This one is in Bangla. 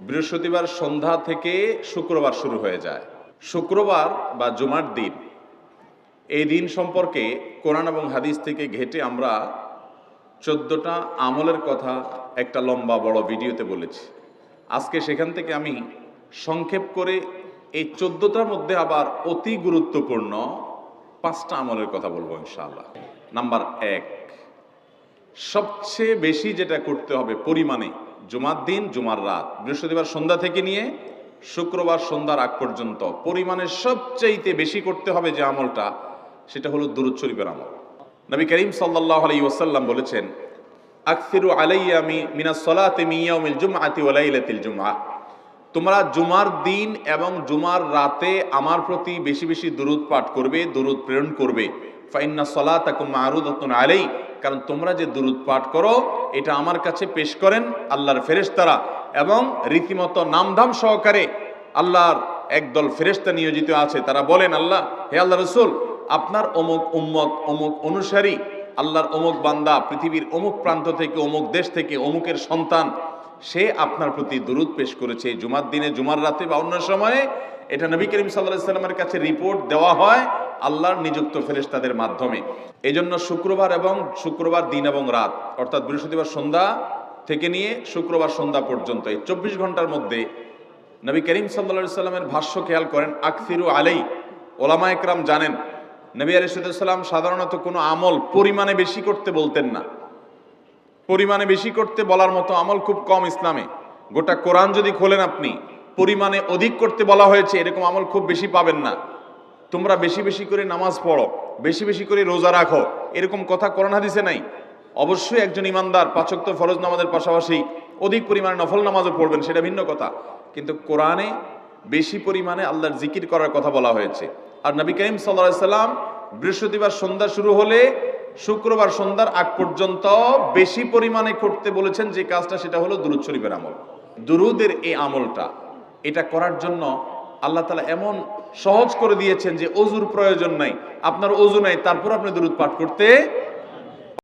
বৃহস্পতিবার সন্ধ্যা থেকে শুক্রবার শুরু হয়ে যায়। শুক্রবার বা জুমার দিন, এই দিন সম্পর্কে কোরআন এবং হাদিস থেকে ঘেঁটে আমরা 14টা আমলের কথা একটা লম্বা বড় ভিডিওতে বলেছি। আজকে সেখান থেকে আমি সংক্ষেপ করে এই 14টার মধ্যে আবার অতি গুরুত্বপূর্ণ 5টা আমলের কথা বলবো ইনশাআল্লাহ। নাম্বার 1, সবচেয়ে বেশি যেটা করতে হবে পরিমাণে, জুমার দিন জুমার রাত বৃহস্পতিবার সন্ধ্যা থেকে নিয়ে শুক্রবার সন্ধ্যার আগ পর্যন্ত পরিমাণে সবচাইতে বেশি করতে হবে যে আমলটা, সেটা হলো দুরূদ শরীফের আমল। নবী করিম সাল্লাল্লাহু আলাইহি ওয়াসাল্লাম বলেছেন, আকসিরু আলাইয়া মিনাস সালাতি মিন ইয়াউমিল জুমআতি ওয়া লাইলাতিল জুমআহ, তোমরা জুমার দিন এবং জুমার রাতে আমার প্রতি বেশি বেশি দুরূদ পাঠ করবে, দুরূদ প্রেরণ করবে। ফাইন্না সালাতাকুম মা'রুদাতুন আলাই, কারণ তোমরা যে দুরূদ পাঠ করো এটা আমার কাছে পেশ করেন আল্লাহর ফেরেশতারা, এবং রীতিমতো নামধাম সহকারে আল্লাহর একদল ফেরেশতা নিয়োজিত আছে। তারা বলেন, আল্লাহ, হে আল্লাহ রাসূল, আপনার অমুক উম্মত, অমুক অনুসারী, আল্লাহর অমুক বান্দা পৃথিবীর অমুক প্রান্ত থেকে, অমুক দেশ থেকে, অমুকের সন্তান, সে আপনার প্রতি দুরূদ পেশ করেছে জুমার দিনে, জুমার রাতে বা অন্য সময়ে। এটা নবী করিম সাল্লাল্লাহু আলাইহি সাল্লামের কাছে রিপোর্ট দেওয়া হয় আল্লাহর নিযুক্ত ফেরেশতাদের মাধ্যমে। এই জন্য শুক্রবার এবং শুক্রবার দিন এবং রাত, অর্থাৎ বৃহস্পতিবার সন্ধ্যা থেকে নিয়ে শুক্রবার সন্ধ্যা পর্যন্ত এই 24 ঘন্টার মধ্যে নবী করিম সাল্লাল্লাহু আলাইহি সাল্লামের ভাষ্য খেয়াল করেন, আকসিরু আলাই। ওলামা একরাম জানেন, নবী আলাইহিস সালাম সাধারণত কোনো আমল পরিমাণে বেশি করতে বলতেন না। পরিমাণে বেশি করতে বলার মতো আমল খুব কম ইসলামে। গোটা কোরআন যদি খোলেন আপনি, পরিমাণে অধিক করতে বলা হয়েছে এরকম আমল খুব বেশি পাবেন না। তোমরা বেশি বেশি করে নামাজ পড়ো, বেশি বেশি করে রোজা রাখো, এরকম কথা কোরআন হাদিসে নাই। অবশ্যই একজন ইমানদার 5 ওয়াক্ত ফরজ নামাজের পাশাপাশি অধিক পরিমাণে নফল নামাজও পড়বেন, সেটা ভিন্ন কথা। কিন্তু কোরআনে বেশি পরিমাণে আল্লাহর জিকির করার কথা বলা হয়েছে। আর নবী করিম সাল্লাল্লাহু আলাইহি সাল্লাম বৃহস্পতিবার সন্ধ্যা শুরু হলে শুক্রবার সন্ধ্যার আগ পর্যন্ত বেশি পরিমাণে করতে বলেছেন যে কাজটা, সেটা হলো দুরূদ শরীফের আমল। দুরূদের এই আমলটা, এটা করার জন্য আল্লাহ তাআলা এমন সহজ করে দিয়েছেন যে অজুর প্রয়োজন নাই। আপনার অজু নাই, তারপর আপনি দুরূদ পাঠ করতে